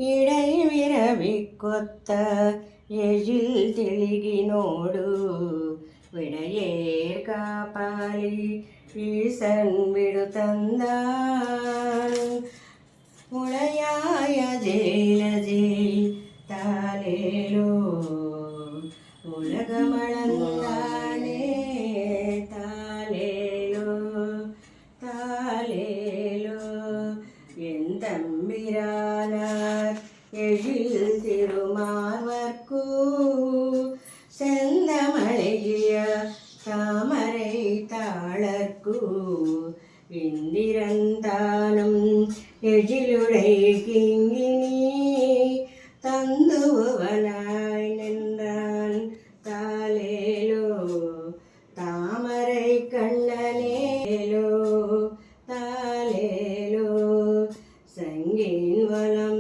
ഇടയിവിരവി കൊത്ത എഴിൽ തിളികിനോടു വിടയേർ കാപ്പാലി ഈശൻ വിടുതന്താൻ മുളയായ ജയിലജി താലേലോ ഉലകമളന്താനേ താലേലോ താലേലോ എന്തമ്പിരാനാർ എഴിൽ തിരുമാർവർക്കു செந்தமழகிய தாமரை தாளர்க்கு இந்திரந்தானும் எழிலுடை கிங்கினி தந்துவனாய் நின்றான் தாலேலோ தாமரை கண்ணனேலோ தாலேலோ சங்கின் வலம்